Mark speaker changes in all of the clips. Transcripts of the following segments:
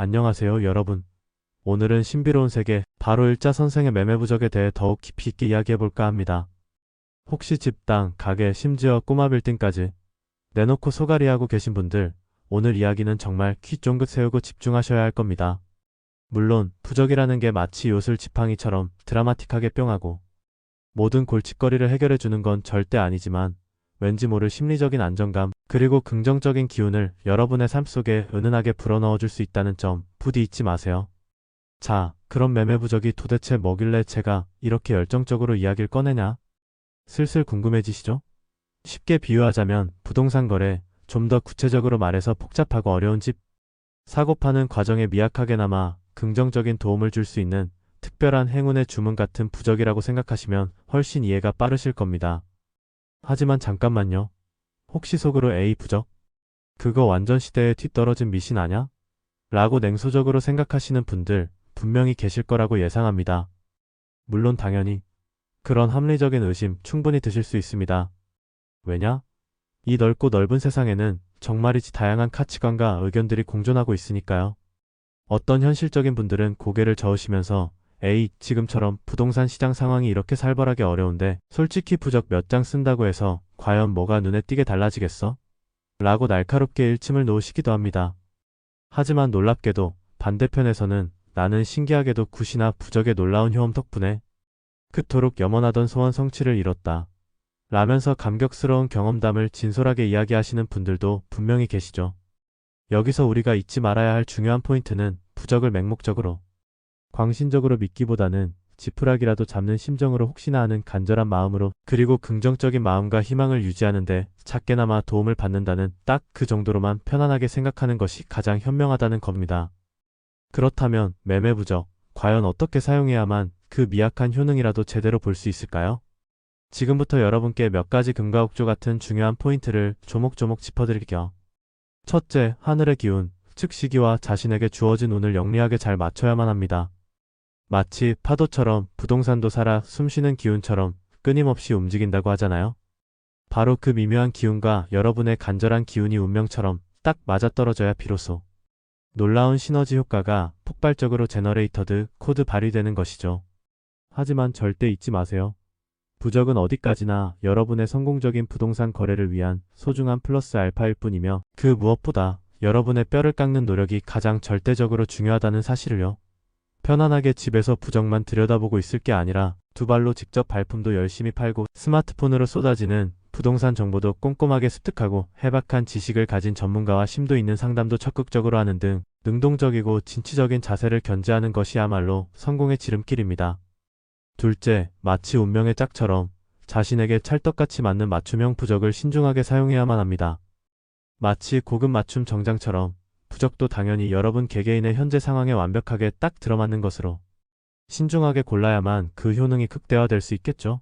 Speaker 1: 안녕하세요, 여러분. 오늘은 신비로운 세계, 바로 일자선생의 매매 부적에 대해 더욱 깊이 있게 이야기해볼까 합니다. 혹시 집, 땅, 가게, 심지어 꼬마 빌딩까지 내놓고 소갈이하고 계신 분들, 오늘 이야기는 정말 귀 쫑긋 세우고 집중하셔야 할 겁니다. 물론 부적이라는 게 마치 요술 지팡이처럼 드라마틱하게 뿅하고 모든 골칫거리를 해결해주는 건 절대 아니지만 왠지 모를 심리적인 안정감 그리고 긍정적인 기운을 여러분의 삶 속에 은은하게 불어넣어줄 수 있다는 점 부디 잊지 마세요. 자, 그럼 매매 부적이 도대체 뭐길래 제가 이렇게 열정적으로 이야기를 꺼내냐? 슬슬 궁금해지시죠? 쉽게 비유하자면 부동산 거래, 좀 더 구체적으로 말해서 복잡하고 어려운 집 사고 파는 과정에 미약하게나마 긍정적인 도움을 줄 수 있는 특별한 행운의 주문 같은 부적이라고 생각하시면 훨씬 이해가 빠르실 겁니다. 하지만 잠깐만요. 혹시 속으로 에이 부적? 그거 완전 시대에 뒤떨어진 미신 아냐? 라고 냉소적으로 생각하시는 분들 분명히 계실 거라고 예상합니다. 물론 당연히 그런 합리적인 의심 충분히 드실 수 있습니다. 왜냐? 이 넓고 넓은 세상에는 정말이지 다양한 가치관과 의견들이 공존하고 있으니까요. 어떤 현실적인 분들은 고개를 저으시면서 에이, 지금처럼 부동산 시장 상황이 이렇게 살벌하게 어려운데 솔직히 부적 몇 장 쓴다고 해서 과연 뭐가 눈에 띄게 달라지겠어? 라고 날카롭게 일침을 놓으시기도 합니다. 하지만 놀랍게도 반대편에서는 나는 신기하게도 굿이나 부적의 놀라운 효험 덕분에 그토록 염원하던 소원 성취를 이뤘다. 라면서 감격스러운 경험담을 진솔하게 이야기하시는 분들도 분명히 계시죠. 여기서 우리가 잊지 말아야 할 중요한 포인트는 부적을 맹목적으로 광신적으로 믿기보다는 지푸라기라도 잡는 심정으로 혹시나 하는 간절한 마음으로 그리고 긍정적인 마음과 희망을 유지하는데 작게나마 도움을 받는다는 딱 그 정도로만 편안하게 생각하는 것이 가장 현명하다는 겁니다. 그렇다면 매매 부적, 과연 어떻게 사용해야만 그 미약한 효능이라도 제대로 볼 수 있을까요? 지금부터 여러분께 몇 가지 금과옥조 같은 중요한 포인트를 조목조목 짚어드릴게요. 첫째, 하늘의 기운, 즉 시기와 자신에게 주어진 운을 영리하게 잘 맞춰야만 합니다. 마치 파도처럼 부동산도 살아 숨쉬는 기운처럼 끊임없이 움직인다고 하잖아요. 바로 그 미묘한 기운과 여러분의 간절한 기운이 운명처럼 딱 맞아떨어져야 비로소 놀라운 시너지 효과가 폭발적으로 제너레이터드 코드 발휘되는 것이죠. 하지만 절대 잊지 마세요. 부적은 어디까지나 여러분의 성공적인 부동산 거래를 위한 소중한 플러스 알파일 뿐이며 그 무엇보다 여러분의 뼈를 깎는 노력이 가장 절대적으로 중요하다는 사실을요. 편안하게 집에서 부적만 들여다보고 있을 게 아니라 두 발로 직접 발품도 열심히 팔고 스마트폰으로 쏟아지는 부동산 정보도 꼼꼼하게 습득하고 해박한 지식을 가진 전문가와 심도 있는 상담도 적극적으로 하는 등 능동적이고 진취적인 자세를 견지하는 것이야말로 성공의 지름길입니다. 둘째, 마치 운명의 짝처럼 자신에게 찰떡같이 맞는 맞춤형 부적을 신중하게 사용해야만 합니다. 마치 고급 맞춤 정장처럼 부적도 당연히 여러분 개개인의 현재 상황에 완벽하게 딱 들어맞는 것으로 신중하게 골라야만 그 효능이 극대화될 수 있겠죠.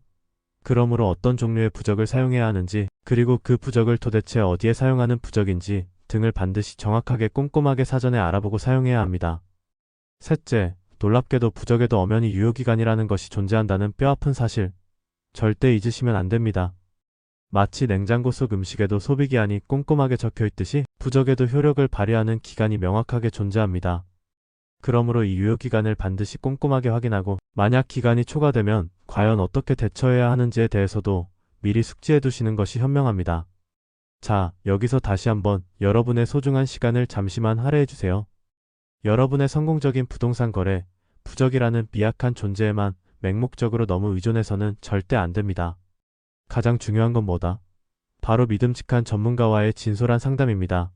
Speaker 1: 그러므로 어떤 종류의 부적을 사용해야 하는지 그리고 그 부적을 도대체 어디에 사용하는 부적인지 등을 반드시 정확하게 꼼꼼하게 사전에 알아보고 사용해야 합니다. 셋째, 놀랍게도 부적에도 엄연히 유효기간이라는 것이 존재한다는 뼈아픈 사실 절대 잊으시면 안 됩니다. 마치 냉장고 속 음식에도 소비기한이 꼼꼼하게 적혀있듯이 부적에도 효력을 발휘하는 기간이 명확하게 존재합니다. 그러므로 이 유효기간을 반드시 꼼꼼하게 확인하고 만약 기간이 초과되면 과연 어떻게 대처해야 하는지에 대해서도 미리 숙지해 두시는 것이 현명합니다. 자, 여기서 다시 한번 여러분의 소중한 시간을 잠시만 할애해 주세요. 여러분의 성공적인 부동산 거래, 부적이라는 미약한 존재에만 맹목적으로 너무 의존해서는 절대 안 됩니다. 가장 중요한 건 뭐다? 바로 믿음직한 전문가와의 진솔한 상담입니다.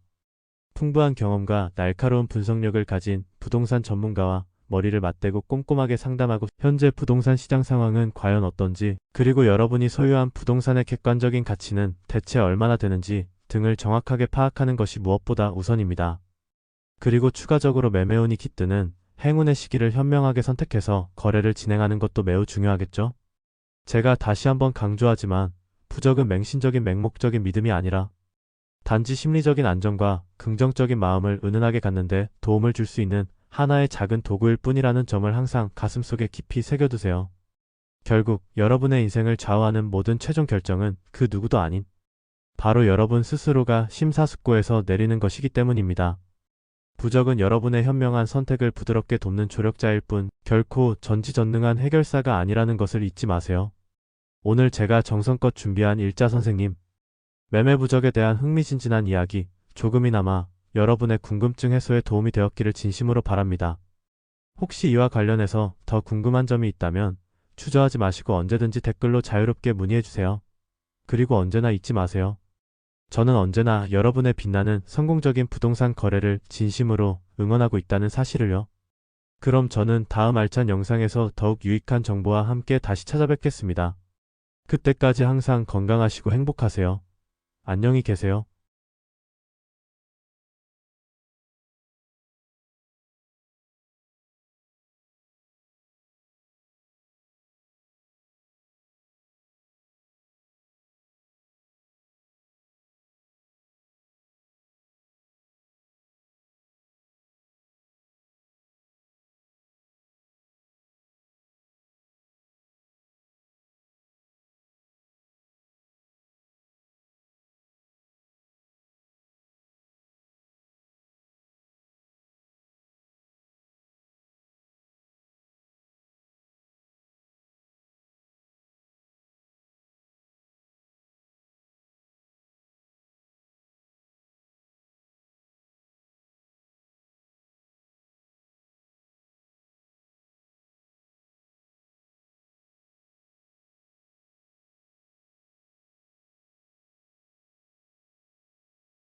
Speaker 1: 풍부한 경험과 날카로운 분석력을 가진 부동산 전문가와 머리를 맞대고 꼼꼼하게 상담하고 현재 부동산 시장 상황은 과연 어떤지 그리고 여러분이 소유한 부동산의 객관적인 가치는 대체 얼마나 되는지 등을 정확하게 파악하는 것이 무엇보다 우선입니다. 그리고 추가적으로 매매운이 깃드는 행운의 시기를 현명하게 선택해서 거래를 진행하는 것도 매우 중요하겠죠? 제가 다시 한번 강조하지만 부적은 맹신적인 맹목적인 믿음이 아니라 단지 심리적인 안정과 긍정적인 마음을 은은하게 갖는데 도움을 줄 수 있는 하나의 작은 도구일 뿐이라는 점을 항상 가슴속에 깊이 새겨두세요. 결국 여러분의 인생을 좌우하는 모든 최종 결정은 그 누구도 아닌 바로 여러분 스스로가 심사숙고해서 내리는 것이기 때문입니다. 부적은 여러분의 현명한 선택을 부드럽게 돕는 조력자일 뿐 결코 전지전능한 해결사가 아니라는 것을 잊지 마세요. 오늘 제가 정성껏 준비한 일자 선생님 매매 부적에 대한 흥미진진한 이야기 조금이나마 여러분의 궁금증 해소에 도움이 되었기를 진심으로 바랍니다. 혹시 이와 관련해서 더 궁금한 점이 있다면 주저하지 마시고 언제든지 댓글로 자유롭게 문의해주세요. 그리고 언제나 잊지 마세요. 저는 언제나 여러분의 빛나는 성공적인 부동산 거래를 진심으로 응원하고 있다는 사실을요. 그럼 저는 다음 알찬 영상에서 더욱 유익한 정보와 함께 다시 찾아뵙겠습니다. 그때까지 항상 건강하시고 행복하세요. 안녕히 계세요.